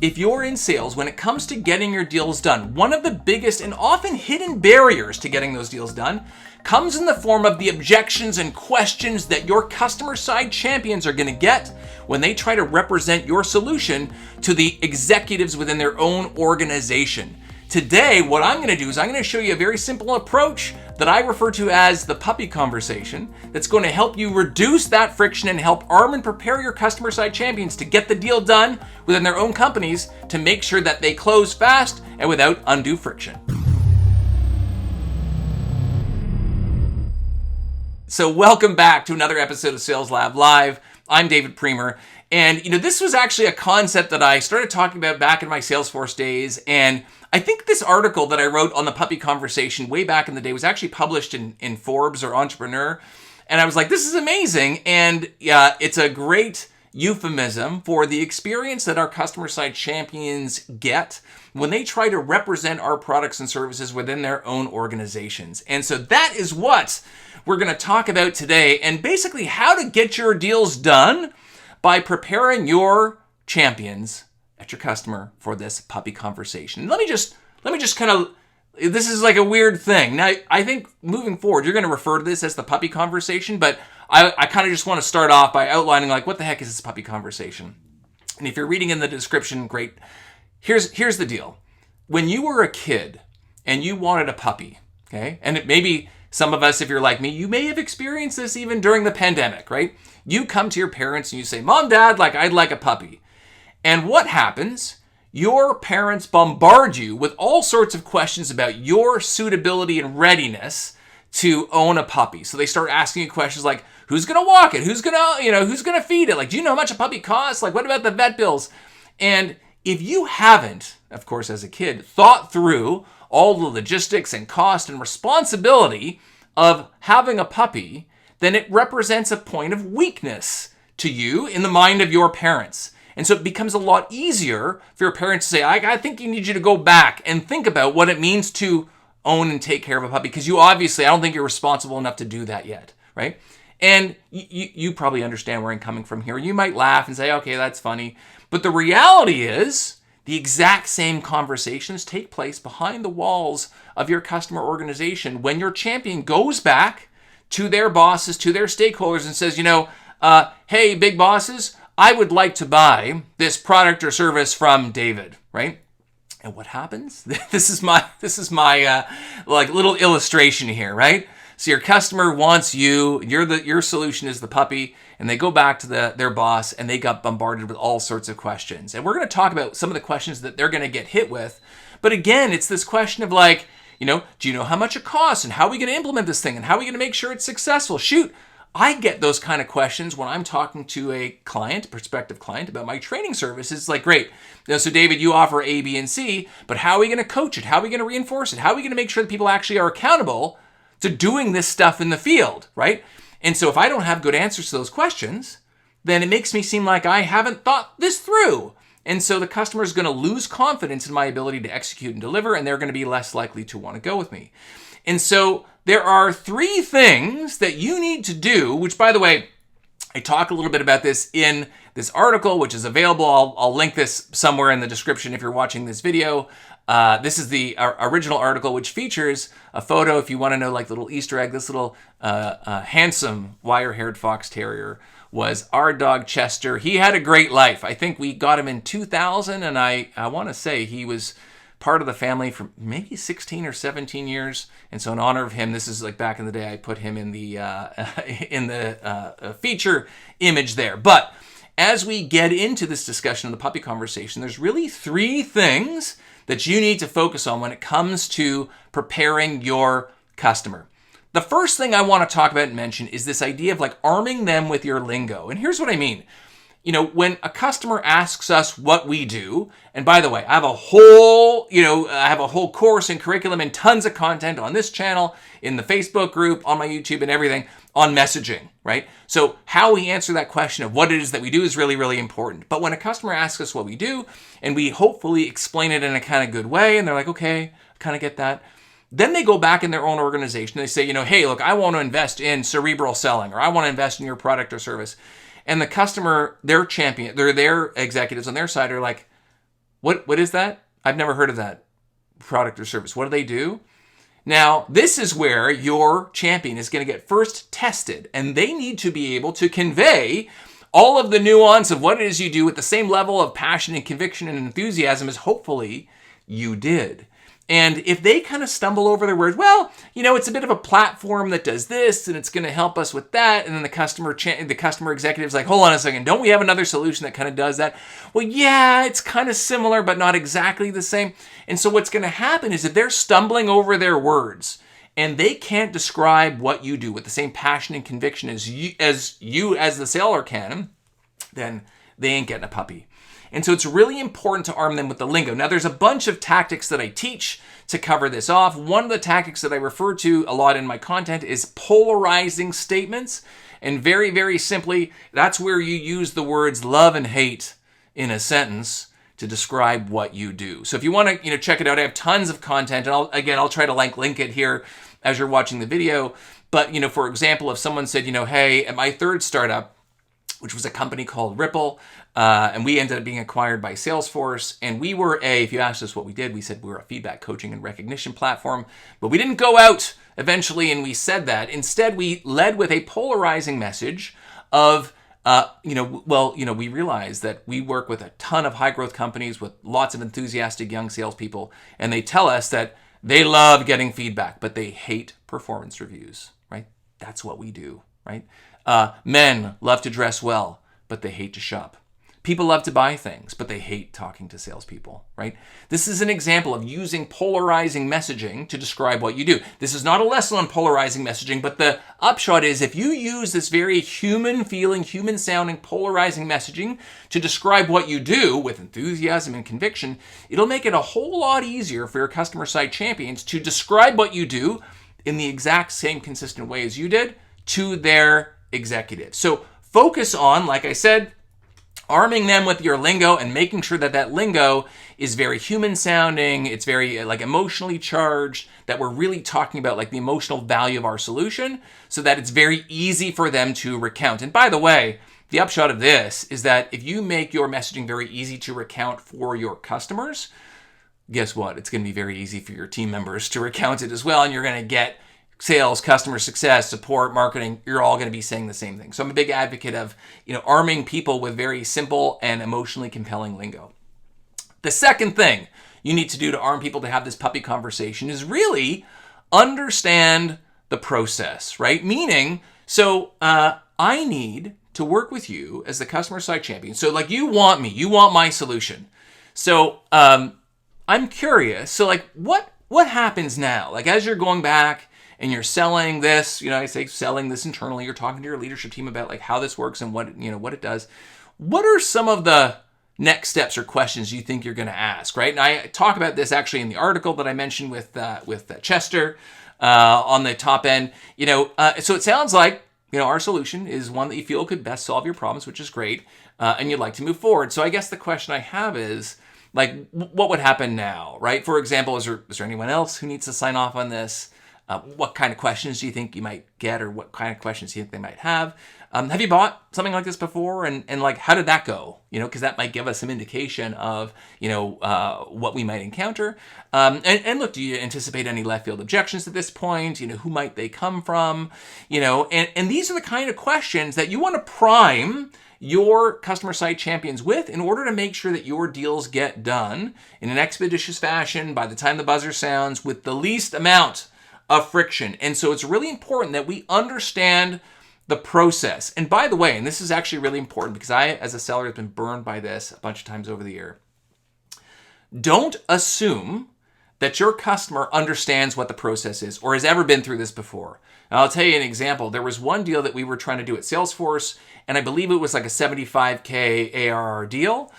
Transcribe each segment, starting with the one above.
If you're in sales, when it comes to getting your deals done, one of the biggest and often hidden barriers to getting those deals done comes in the form of the objections and questions that your customer side champions are going to get when they try to represent your solution to the executives within their own organization. Today, what I'm going to do is I'm going to show you a very simple approach that I refer to as the puppy conversation that's going to help you reduce that friction and help arm and prepare your customer side champions to get the deal done within their own companies to make sure that they close fast and without undue friction. So welcome back to another episode of Sales Lab Live. I'm David Premer. And this was actually a concept that I started talking about back in my Salesforce days. And I think this article that I wrote on the puppy conversation way back in the day was actually published in Forbes or Entrepreneur. And I was like, this is amazing. And yeah, it's a great euphemism for the experience that our customer side champions get when they try to represent our products and services within their own organizations. And so that is what we're going to talk about today, and basically how to get your deals done by preparing your champions at your customer for this puppy conversation. Let me just kind of, this is like a weird thing. Now, I think moving forward, you're going to refer to this as the puppy conversation, but I kind of just want to start off by outlining like, what the heck is this puppy conversation? And if you're reading in the description, great. Here's the deal. When you were a kid and you wanted a puppy, okay? And maybe some of us, if you're like me, you may have experienced this even during the pandemic, right? You come to your parents and you say, Mom, Dad, I'd like a puppy. And what happens? Your parents bombard you with all sorts of questions about your suitability and readiness to own a puppy. So they start asking you questions like, who's going to walk it? Who's going to feed it? Like, do you know how much a puppy costs? Like, what about the vet bills? And if you haven't, of course, as a kid, thought through all the logistics and cost and responsibility of having a puppy, then it represents a point of weakness to you in the mind of your parents. And so it becomes a lot easier for your parents to say, I think you need you to go back and think about what it means to own and take care of a puppy, because you obviously, I don't think you're responsible enough to do that yet, right? And you probably understand where I'm coming from here. You might laugh and say, okay, that's funny. But the reality is, the exact same conversations take place behind the walls of your customer organization when your champion goes back to their bosses, to their stakeholders and says, hey, big bosses, I would like to buy this product or service from David, right? And what happens? This is my little illustration here, right? So your customer wants you, your solution is the puppy, and they go back to their boss and they got bombarded with all sorts of questions. And we're going to talk about some of the questions that they're going to get hit with. But again, it's this question of like, do you know how much it costs and how are we going to implement this thing and how are we going to make sure it's successful? Shoot, I get those kind of questions when I'm talking to a prospective client about my training service. It's like, great. So David, you offer A, B, and C, but how are we going to coach it? How are we going to reinforce it? How are we going to make sure that people actually are accountable to doing this stuff in the field, right? And so if I don't have good answers to those questions, then it makes me seem like I haven't thought this through. And so the customer is going to lose confidence in my ability to execute and deliver, and they're going to be less likely to want to go with me. And so there are 3 things that you need to do, which, by the way, I talk a little bit about this in this article, which is available. I'll link this somewhere in the description if you're watching this video. This is the original article, which features a photo, if you want to know, like little Easter egg. This little handsome wire-haired fox terrier was our dog Chester. He had a great life. I think we got him in 2000, and I want to say he was part of the family for maybe 16 or 17 years. And so in honor of him, this is like back in the day, I put him in the feature image there. But as we get into this discussion of the puppy conversation, there's really 3 things that you need to focus on when it comes to preparing your customer. The first thing I want to talk about and mention is this idea of like arming them with your lingo. And here's what I mean. When a customer asks us what we do, and by the way, I have a whole course and curriculum and tons of content on this channel, in the Facebook group, on my YouTube and everything on messaging, right? So how we answer that question of what it is that we do is really, really important. But when a customer asks us what we do, and we hopefully explain it in a kind of good way, and they're like, okay, I kind of get that. Then they go back in their own organization. They say, hey, look, I want to invest in Cerebral selling, or I want to invest in your product or service. And the customer, their champion, their executives on their side are like, What is that? I've never heard of that product or service. What do they do? Now, this is where your champion is going to get first tested, and they need to be able to convey all of the nuance of what it is you do with the same level of passion and conviction and enthusiasm as hopefully you did. And if they kind of stumble over their words, well, it's a bit of a platform that does this, and it's going to help us with that. And then the customer executive's like, hold on a second, don't we have another solution that kind of does that? Well, yeah, it's kind of similar, but not exactly the same. And so what's going to happen is if they're stumbling over their words and they can't describe what you do with the same passion and conviction as you as the seller can, then they ain't getting a puppy. And so it's really important to arm them with the lingo. Now, there's a bunch of tactics that I teach to cover this off. One of the tactics that I refer to a lot in my content is polarizing statements. And very, very simply, that's where you use the words love and hate in a sentence to describe what you do. So if you want to, check it out, I have tons of content. And I'll try to link it here as you're watching the video. But, for example, if someone said, hey, at my third startup, which was a company called Cerebral, and we ended up being acquired by Salesforce. And we were if you asked us what we did, we said we were a feedback, coaching, and recognition platform. But we didn't go out eventually and we said that. Instead, we led with a polarizing message of, we realized that we work with a ton of high growth companies with lots of enthusiastic young salespeople. And they tell us that they love getting feedback, but they hate performance reviews, right? That's what we do, right? Men love to dress well, but they hate to shop. People love to buy things, but they hate talking to salespeople, right? This is an example of using polarizing messaging to describe what you do. This is not a lesson on polarizing messaging, but the upshot is if you use this very human-feeling, human-sounding, polarizing messaging to describe what you do with enthusiasm and conviction, it'll make it a whole lot easier for your customer side champions to describe what you do in the exact same consistent way as you did to their executives. So focus on, like I said, arming them with your lingo and making sure that lingo is very human sounding. It's very emotionally charged, that we're really talking about the emotional value of our solution so that it's very easy for them to recount. And by the way, the upshot of this is that if you make your messaging very easy to recount for your customers, guess what? It's going to be very easy for your team members to recount it as well. And you're going to get sales, customer success, support, marketing, you're all going to be saying the same thing. So I'm a big advocate of, arming people with very simple and emotionally compelling lingo. The second thing you need to do to arm people to have this puppy conversation is really understand the process, right? Meaning, I need to work with you as the customer side champion. So you want me, you want my solution. So I'm curious. So what happens now? As you're going back and you're selling this, I say selling this internally, you're talking to your leadership team about how this works and what it does. What are some of the next steps or questions you think you're going to ask, right? And I talk about this actually in the article that I mentioned with Chester on the top end. So it sounds like our solution is one that you feel could best solve your problems, which is great, and you'd like to move forward. So I guess the question I have is, what would happen now, right? For example, is there anyone else who needs to sign off on this? What kind of questions do you think you might get, or what kind of questions do you think they might have? Have you bought something like this before? And how did that go? Because that might give us some indication of, what we might encounter. And look, do you anticipate any left field objections at this point? Who might they come from? And these are the kind of questions that you want to prime your customer side champions with in order to make sure that your deals get done in an expeditious fashion by the time the buzzer sounds with the least amount of friction. And so it's really important that we understand the process. And by the way, and this is actually really important because I, as a seller, have been burned by this a bunch of times over the year. Don't assume that your customer understands what the process is or has ever been through this before. And I'll tell you an example. There was one deal that we were trying to do at Salesforce, and I believe it was a $75K ARR deal.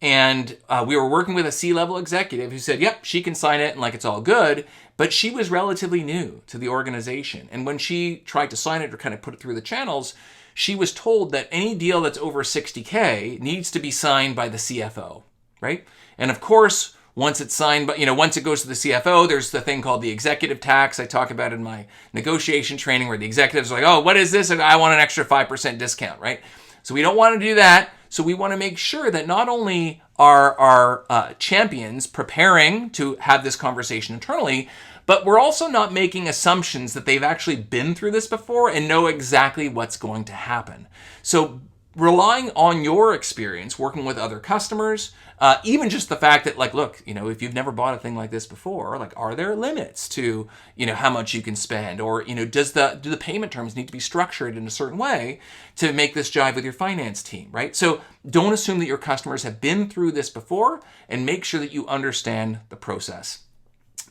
And we were working with a C-level executive who said, yep, she can sign it and it's all good. But she was relatively new to the organization. And when she tried to sign it or kind of put it through the channels, she was told that any deal that's over 60K needs to be signed by the CFO, right? And of course, once it's signed, but once it goes to the CFO, there's the thing called the executive tax I talk about in my negotiation training, where the executives are like, oh, what is this? I want an extra 5% discount, right? So we don't want to do that. So we want to make sure that not only are our champions preparing to have this conversation internally, but we're also not making assumptions that they've actually been through this before and know exactly what's going to happen. So relying on your experience working with other customers, even just the fact that, like, look, if you've never bought a thing like this before, like, are there limits to, how much you can spend? Or, do the payment terms need to be structured in a certain way to make this jive with your finance team, right? So don't assume that your customers have been through this before, and make sure that you understand the process.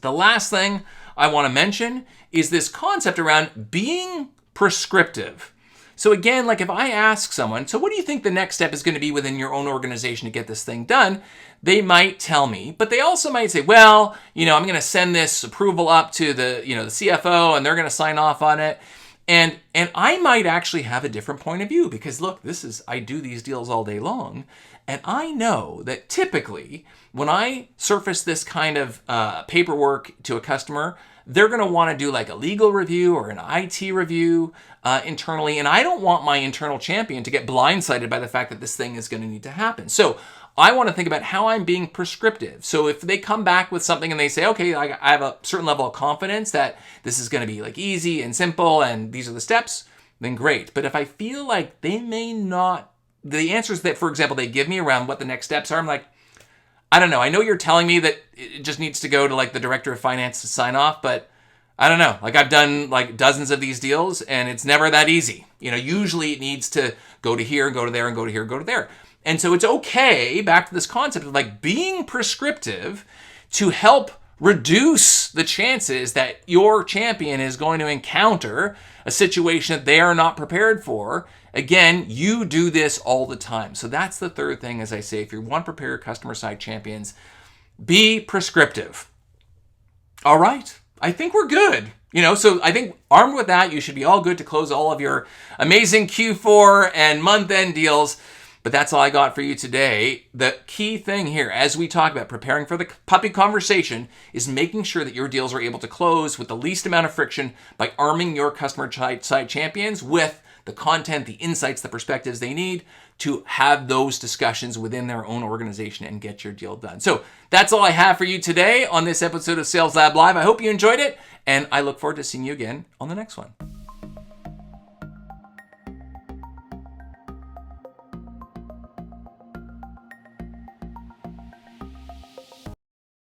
The last thing I want to mention is this concept around being prescriptive. So again, like, if I ask someone, so what do you think the next step is going to be within your own organization to get this thing done? They might tell me, but they also might say, well, I'm going to send this approval up to the CFO and they're going to sign off on it. And I might actually have a different point of view because, look, I do these deals all day long. And I know that typically when I surface this kind of paperwork to a customer, they're going to want to do like a legal review or an IT review internally. And I don't want my internal champion to get blindsided by the fact that this thing is going to need to happen. So I want to think about how I'm being prescriptive. So if they come back with something and they say, okay, I have a certain level of confidence that this is going to be like easy and simple and these are the steps, then great. But if I feel like they may not, the answers that, for example, they give me around what the next steps are, I'm like, I don't know. I know you're telling me that it just needs to go to like the director of finance to sign off, but I don't know. Like, I've done like dozens of these deals and it's never that easy. Usually it needs to go to here and go to there and go to here and go to there. And so it's okay, back to this concept of like being prescriptive to help reduce the chances that your champion is going to encounter a situation that they are not prepared for. Again, you do this all the time. So that's the third thing, as I say, if you want to prepare your customer side champions, be prescriptive. All right, I think we're good. So I think armed with that, you should be all good to close all of your amazing Q4 and month-end deals. But that's all I got for you today. The key thing here, as we talk about preparing for the puppy conversation, is making sure that your deals are able to close with the least amount of friction by arming your customer side champions with the content, the insights, the perspectives they need to have those discussions within their own organization and get your deal done. So that's all I have for you today on this episode of Sales Lab Live. I hope you enjoyed it, and I look forward to seeing you again on the next one.